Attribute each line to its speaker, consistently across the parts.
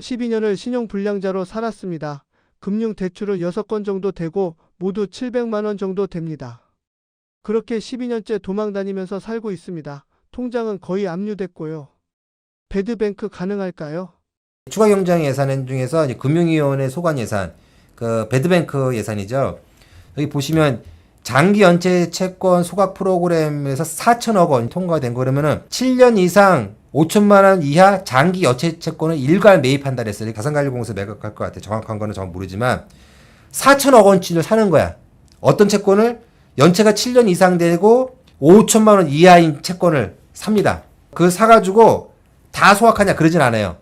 Speaker 1: 12년을 신용불량자로 살았습니다. 금융대출은 6건 정도 되고 모두 700만 원 정도 됩니다. 그렇게 12년째 도망 다니면서 살고 있습니다. 통장은 거의 압류됐고요. 배드뱅크 가능할까요?
Speaker 2: 추가 경정 예산 중에서 이제 금융위원회 소관 예산, 그 배드뱅크 예산이죠. 여기 보시면 장기 연체 채권 소각 프로그램에서 4천억 원 통과된 거 그러면은 7년 이상 5천만 원 이하 장기 연체 채권을 일괄 매입한다 그랬어요. 가상관리공사 매각할 것 같아요. 정확한 거는 정 모르지만 4천억 원치를 사는 거야. 어떤 채권을 연체가 7년 이상 되고 5천만 원 이하인 채권을 삽니다. 그 사가지고 다 소각하냐 그러진 않아요.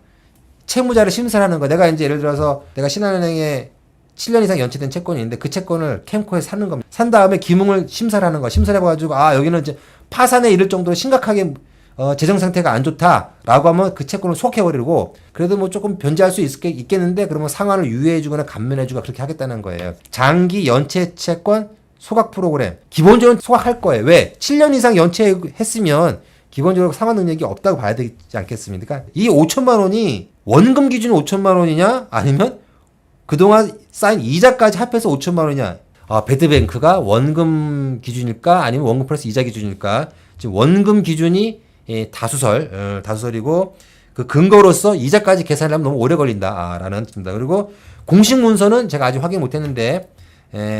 Speaker 2: 채무자를 심사를 하는 거야. 내가 이제 예를 들어서 내가 신한은행에 7년 이상 연체된 채권이 있는데 그 채권을 캠코에 사는 겁니다. 산 다음에 기문을 심사를 하는 거야. 심사를 해가지고 아 여기는 이제 파산에 이를 정도로 심각하게 재정 상태가 안 좋다라고 하면 그 채권을 소각해버리고 그래도 뭐 조금 변제할 수 있겠는데 그러면 상환을 유예해주거나 감면해주거나 그렇게 하겠다는 거예요. 장기 연체 채권 소각 프로그램 기본적으로 소각할 거예요. 왜? 7년 이상 연체했으면 기본적으로 상환 능력이 없다고 봐야 되지 않겠습니까? 그러니까 이 5천만 원이 원금 기준 5천만 원이냐 아니면 그동안 쌓인 이자까지 합해서 5천만 원이냐. 배드뱅크가 원금 기준일까 아니면 원금 플러스 이자 기준일까. 지금 원금 기준이 다수설이고 그 근거로서 이자까지 계산을 하면 너무 오래 걸린다라는 뜻입니다. 그리고 공식 문서는 제가 아직 확인 못했는데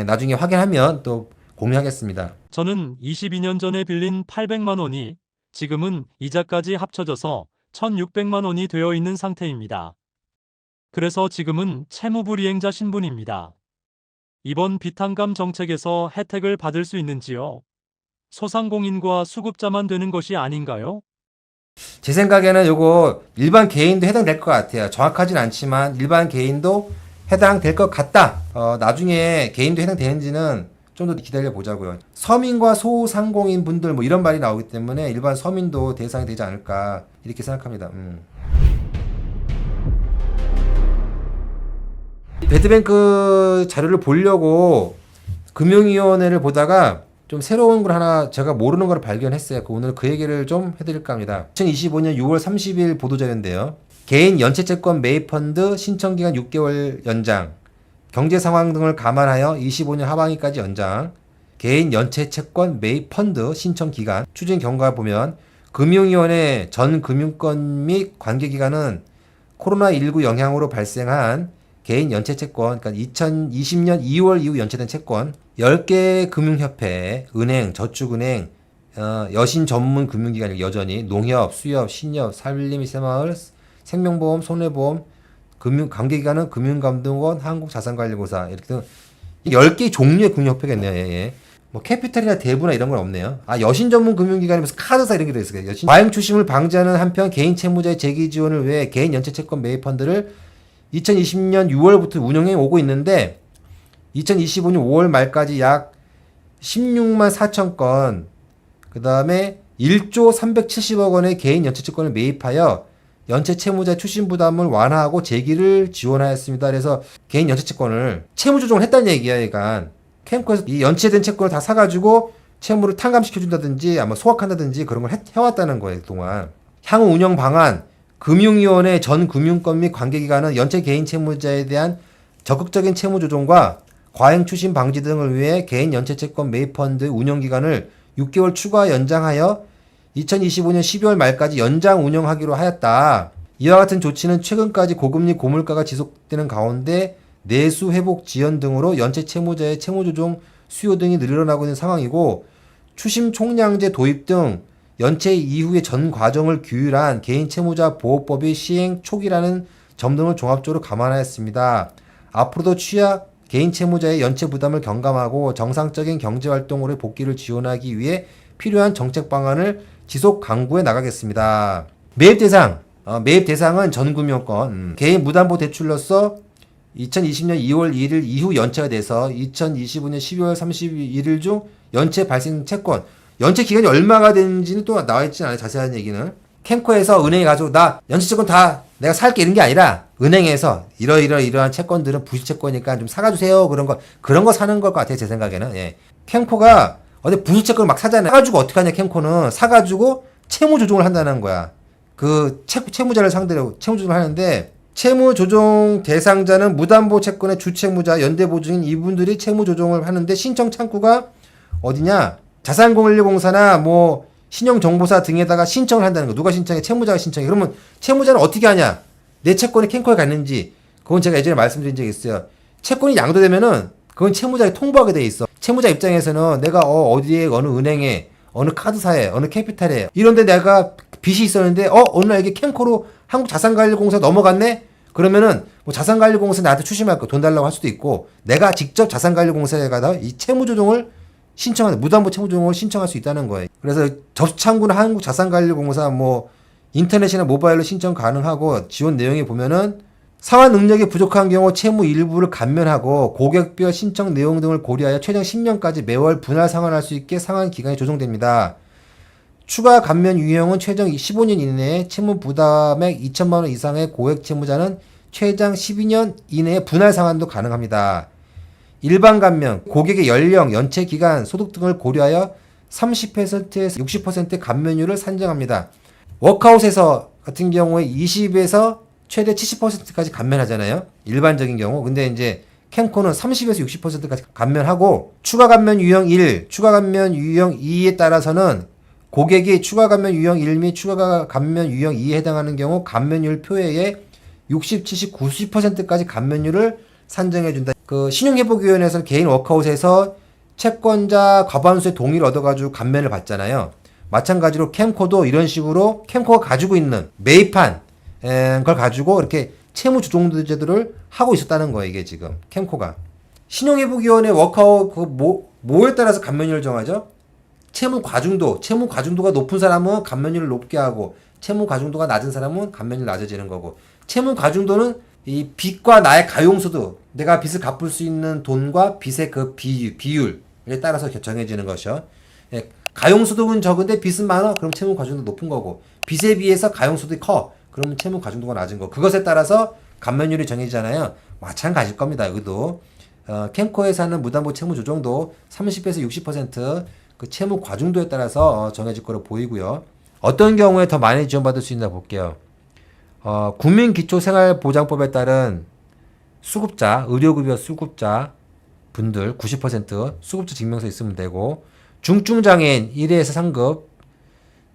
Speaker 2: 나중에 확인하면 또 공유하겠습니다.
Speaker 3: 저는 22년 전에 빌린 800만 원이 지금은 이자까지 합쳐져서 1,600만 원이 되어 있는 상태입니다. 그래서 지금은 채무불이행자 신분입니다. 이번 비탄감 정책에서 혜택을 받을 수 있는지요? 소상공인과 수급자만 되는 것이 아닌가요?
Speaker 2: 제 생각에는 요거 일반 개인도 해당될 것 같아요. 정확하진 않지만 일반 개인도 해당될 것 같다. 나중에 개인도 해당되는지는 좀 더 기다려 보자고요. 서민과 소상공인 분들 뭐 이런 말이 나오기 때문에 일반 서민도 대상이 되지 않을까 이렇게 생각합니다. 배드뱅크 자료를 보려고 금융위원회를 보다가 좀 새로운 걸 하나 제가 모르는 걸 발견했어요. 오늘 그 얘기를 좀 해드릴까 합니다. 2025년 6월 30일 보도자료인데요. 개인 연체채권 매입펀드 신청기간 6개월 연장, 경제상황 등을 감안하여 25년 하반기까지 연장, 개인 연체채권 매입펀드 신청기간, 추진 경과 보면 금융위원회 전 금융권 및 관계기관은 코로나19 영향으로 발생한 개인 연체채권, 그러니까 2020년 2월 이후 연체된 채권 10개 금융협회, 은행, 저축은행, 여신 전문 금융기관이 여전히 농협, 수협, 신협, 산림, 새마을, 생명보험, 손해보험, 관계기관은 금융감독원, 한국자산관리공사 이렇게 등 10개 종류의 금융협회겠네요. 예. 뭐 캐피탈이나 대부나 이런 건 없네요. 여신 전문 금융기관이 무슨 카드사 이런 게 더 있어요. 과잉 추심을 방지하는 한편 개인 채무자의 재기 지원을 위해 개인 연체채권 매입펀드를 2020년 6월부터 운영해 오고 있는데 2025년 5월 말까지 약 16만 4천 건, 그 다음에 1조 370억 원의 개인 연체채권을 매입하여 연체 채무자 추심 부담을 완화하고 재기를 지원하였습니다. 그래서 개인 연체채권을 채무 조정을 했다는 얘기야. 그러니까 캠코에서 이 연체된 채권을 다 사가지고 채무를 탕감시켜준다든지 아마 소각한다든지 그런 걸 해왔다는 거예요. 그동안. 향후 운영 방안, 금융위원회 전 금융권 및 관계기관은 연체 개인 채무자에 대한 적극적인 채무 조정과 과잉 추심 방지 등을 위해 개인 연체채권 매입펀드 운영기간을 6개월 추가 연장하여 2025년 12월 말까지 연장 운영하기로 하였다. 이와 같은 조치는 최근까지 고금리 고물가가 지속되는 가운데 내수 회복 지연 등으로 연체 채무자의 채무 조정 수요 등이 늘어나고 있는 상황이고 추심 총량제 도입 등 연체 이후의 전 과정을 규율한 개인 채무자 보호법의 시행 초기라는 점 등을 종합적으로 감안하였습니다. 앞으로도 취약 개인 채무자의 연체 부담을 경감하고 정상적인 경제활동으로의 복귀를 지원하기 위해 필요한 정책 방안을 지속 강구해 나가겠습니다. 매입 대상은 전금융권, 개인 무담보 대출로서 2020년 2월 1일 이후 연체가 돼서 2025년 12월 31일 중 연체 발생 채권, 연체 기간이 얼마가 되는지는 또 나와 있지 않아요. 자세한 얘기는. 캠코에서 은행에 가지고 나 연체채권 다 내가 살게 이런 게 아니라 은행에서 이러한 채권들은 부실채권이니까 좀 사가주세요. 그런 거 사는 것 같아요. 제 생각에는. 예. 캠코가 어디 부실채권을 막 사잖아요. 사가지고 어떻게 하냐, 캠코는. 사가지고 채무 조정을 한다는 거야. 그 채무자를 상대로 채무 조정을 하는데 채무 조정 대상자는 무담보 채권의 주채무자, 연대보증인 이분들이 채무 조정을 하는데 신청 창구가 어디냐? 자산관리공사나 뭐 신용정보사 등에다가 신청을 한다는 거. 누가 신청해? 채무자가 신청해. 그러면 채무자는 어떻게 하냐? 내 채권이 캠코에 갔는지. 그건 제가 예전에 말씀드린 적이 있어요. 채권이 양도되면은 그건 채무자에 통보하게 돼 있어. 채무자 입장에서는 내가 어디에 어느 은행에 어느 카드사에 어느 캐피탈에 이런데 내가 빚이 있었는데 어느 날 이게 캠코로 한국자산관리공사 넘어갔네? 그러면은 뭐 자산관리공사 나한테 추심할 거 돈 달라고 할 수도 있고 내가 직접 자산관리공사에 가서 이 채무조정을 신청하는 무담보 채무조정을 신청할 수 있다는 거예요. 그래서 접수창구는 한국자산관리공사 뭐 인터넷이나 모바일로 신청 가능하고 지원 내용에 보면은 상환 능력이 부족한 경우 채무 일부를 감면하고 고객별 신청 내용 등을 고려하여 최장 10년까지 매월 분할 상환할 수 있게 상환 기간이 조정됩니다. 추가 감면 유형은 최장 15년 이내에 채무 부담액 2천만 원 이상의 고액 채무자는 최장 12년 이내에 분할 상환도 가능합니다. 일반 감면, 고객의 연령, 연체 기간, 소득 등을 고려하여 30%에서 60%의 감면율을 산정합니다. 워크아웃에서 같은 경우에 20에서 최대 70%까지 감면하잖아요. 일반적인 경우. 근데 이제 캠코는 30에서 60%까지 감면하고 추가 감면 유형 1, 추가 감면 유형 2에 따라서는 고객이 추가 감면 유형 1 및 추가 감면 유형 2에 해당하는 경우 감면율 표에에 60, 70, 90%까지 감면율을 산정해준다. 그 신용회복위원회에서는 개인 워크아웃에서 채권자 과반수의 동의를 얻어가지고 감면을 받잖아요. 마찬가지로 캠코도 이런 식으로 캠코가 가지고 있는 매입한 걸 가지고 이렇게 채무 조정 제도를 하고 있었다는 거예요. 이게 지금 캠코가 신용회복위원회 워크아웃 뭐에 따라서 감면율을 정하죠? 채무 과중도가 높은 사람은 감면율을 높게 하고 채무 과중도가 낮은 사람은 감면율이 낮아지는 거고 채무 과중도는 이 빚과 나의 가용소득 내가 빚을 갚을 수 있는 돈과 빚의 그 비율에 따라서 정해지는 것이요. 예, 가용소득은 적은데 빚은 많아? 그럼 채무 과중도 높은 거고 빚에 비해서 가용소득이 커? 그러면 채무 과중도가 낮은 거. 그것에 따라서 감면율이 정해지잖아요. 마찬가지일 겁니다. 여기도 캠코에서 하는 무담보 채무 조정도 30에서 60%그 채무 과중도에 따라서 정해질 거로 보이고요. 어떤 경우에 더 많이 지원받을 수 있나 볼게요. 국민기초생활보장법에 따른 수급자, 의료급여 수급자 분들 90% 수급자 증명서 있으면 되고 중증장애인 1회에서 3급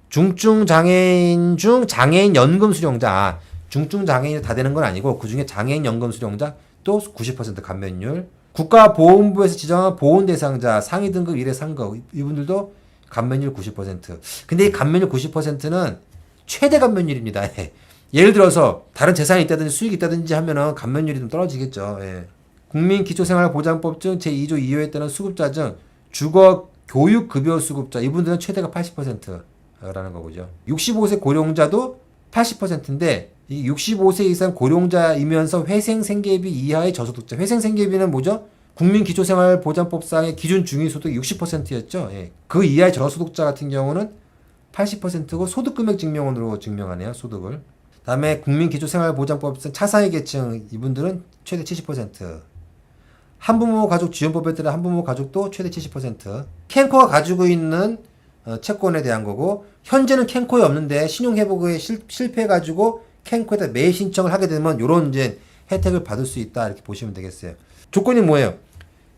Speaker 2: 중증장애인 중 장애인 연금 수령자 중증장애인이 다 되는 건 아니고 그 중에 장애인 연금 수령자 또 90% 감면율 국가보험부에서 지정한 보온 대상자 상위 등급 1회 3급 이분들도 감면율 90% 근데 이 감면율 90%는 최대 감면율입니다. 예를 들어서 다른 재산이 있다든지 수익이 있다든지 하면은 감면율이 좀 떨어지겠죠. 예. 국민기초생활보장법 중 제2조 2호에 따른 수급자 중 주거 교육급여 수급자 이분들은 최대가 80%라는 거고요. 65세 고령자도 80%인데 이 65세 이상 고령자이면서 회생생계비 이하의 저소득자 회생생계비는 뭐죠? 국민기초생활보장법상의 기준 중위소득이 60%였죠. 예. 그 이하의 저소득자 같은 경우는 80%고 소득금액 증명원으로 증명하네요. 소득을. 다음에 국민기초생활보장법상 차상위 계층 이분들은 최대 70%. 한부모 가족 지원법에 따라 한부모 가족도 최대 70%. 캠코가 가지고 있는 채권에 대한 거고 현재는 캠코에 없는데 신용회복에 실패해가지고 캠코에다 매입 신청을 하게 되면 요런 이제 혜택을 받을 수 있다 이렇게 보시면 되겠어요. 조건이 뭐예요?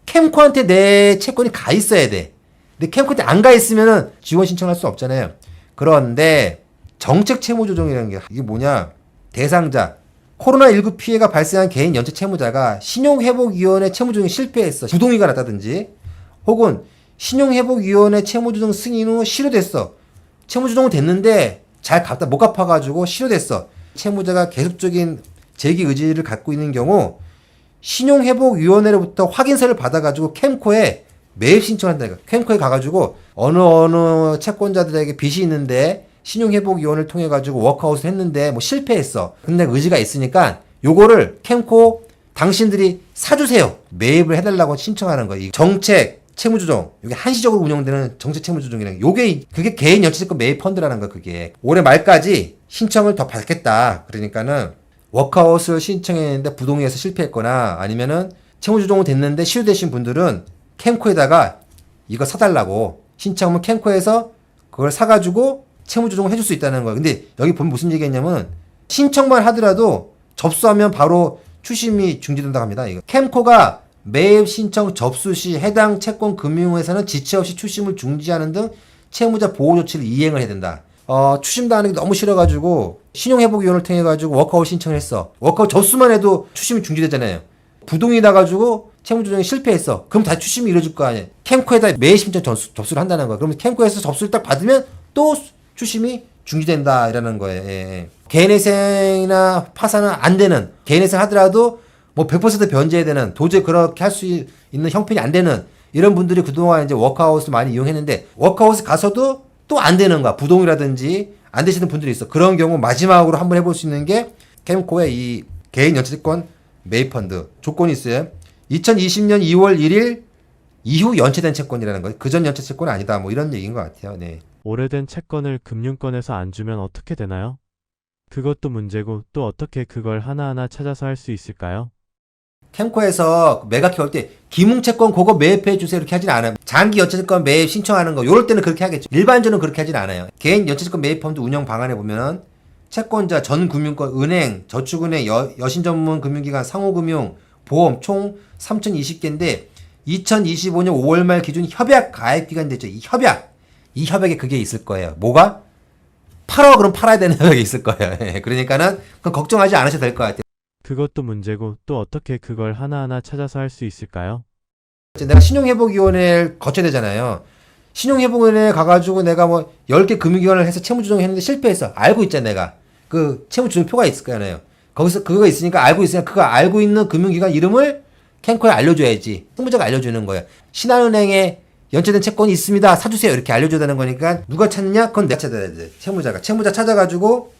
Speaker 2: 캠코한테 내 채권이 가 있어야 돼. 근데 캠코한테 안 가 있으면은 지원 신청할 수 없잖아요. 그런데 정책 채무 조정이라는 게 이게 뭐냐? 대상자 코로나19 피해가 발생한 개인 연체 채무자가 신용회복위원회 채무조정에 실패했어. 부동의가 났다든지 혹은 신용회복위원회 채무조정 승인 후 실효됐어. 채무조정은 됐는데 잘 못 갚아가지고 실효됐어. 채무자가 계속적인 재기 의지를 갖고 있는 경우 신용회복위원회로부터 확인서를 받아가지고 캠코에 매입 신청한다. 캠코에 가가지고 어느 채권자들에게 빚이 있는데 신용회복위원회를 통해가지고 워크아웃을 했는데 뭐 실패했어. 근데 의지가 있으니까 요거를 캠코 당신들이 사주세요. 매입을 해달라고 신청하는 거예요. 정책 채무조정 이게 한시적으로 운영되는 정책 채무조정이라는 요게 그게 개인 연체채권 매입 펀드라는 거 그게 올해 말까지 신청을 더 받겠다. 그러니까는 워크아웃을 신청했는데 부동의에서 실패했거나 아니면은 채무조정은 됐는데 실효되신 분들은 캠코에다가 이거 사달라고 신청하면 캠코에서 그걸 사가지고 채무조정을 해줄 수 있다는 거예요. 근데 여기 보면 무슨 얘기했냐면 신청만 하더라도 접수하면 바로 추심이 중지된다고 합니다. 이거. 캠코가 매입 신청 접수 시 해당 채권 금융회사는 지체 없이 추심을 중지하는 등 채무자 보호 조치를 이행을 해야 된다. 추심당하는 게 너무 싫어가지고 신용회복위원회를 통해가지고 워크아웃 신청을 했어. 워크아웃 접수만 해도 추심이 중지되잖아요. 부동이 나가지고 채무조정이 실패했어. 그럼 다시 추심이 이루어질 거 아니에요. 캠코에다 매입 신청 접수를 한다는 거야. 그러면 캠코에서 접수를 딱 받으면 또 추심이 중지된다 이라는 거예요. 예. 개인회생이나 파산은 안 되는, 개인회생 하더라도 뭐 100% 변제해야 되는, 도저히 그렇게 할 수 있는 형편이 안 되는 이런 분들이 그동안 이제 워크아웃을 많이 이용했는데, 워크아웃 가서도 또 안 되는 거야. 부동이라든지 안 되시는 분들이 있어. 그런 경우 마지막으로 한번 해볼 수 있는 게 캠코의 이 개인 연체채권 매입 펀드 조건이 있어요. 2020년 2월 1일 이후 연체된 채권이라는 거예요. 그전 연체 채권은 아니다. 뭐 이런 얘기인 것 같아요. 네.
Speaker 4: 오래된 채권을 금융권에서 안 주면 어떻게 되나요? 그것도 문제고 또 어떻게 그걸 하나하나 찾아서 할 수 있을까요?
Speaker 2: 캠코에서 매각해 올 때 기뭉채권 그거 매입해 주세요 이렇게 하진 않아요. 장기 연체채권 매입 신청하는 거 요럴 때는 그렇게 하겠죠. 일반적으로 그렇게 하진 않아요. 개인 연체채권 매입 펀드 운영 방안에 보면은 채권자, 전 금융권, 은행, 저축은행, 여신 전문 금융기관, 상호금융, 보험 총 3,020개인데 2025년 5월 말 기준 협약 가입 기간이 됐죠. 이 협약에 그게 있을 거예요. 뭐가? 팔어 그럼 팔아야 되는 협약이 있을 거예요. 그러니까는 그건 걱정하지 않으셔도 될 것 같아요.
Speaker 4: 그것도 문제고 또 어떻게 그걸 하나하나 찾아서 할 수 있을까요?
Speaker 2: 내가 신용회복위원회를 거쳐야 되잖아요. 신용회복위원회에 가가지고 내가 뭐 10개 금융기관을 해서 채무조정을 했는데 실패했어. 알고 있잖아, 내가. 그 채무조정표가 있을 거잖아요. 거기서 그거가 있으니까 알고 있으니까 그거 알고 있는 금융기관 이름을 캠코에 알려줘야지. 채무자가 알려주는 거예요. 신한은행에 연체된 채권이 있습니다. 사주세요. 이렇게 알려줘야 되는 거니까 누가 찾느냐? 그건 내가 찾아야 돼. 채무자 찾아가지고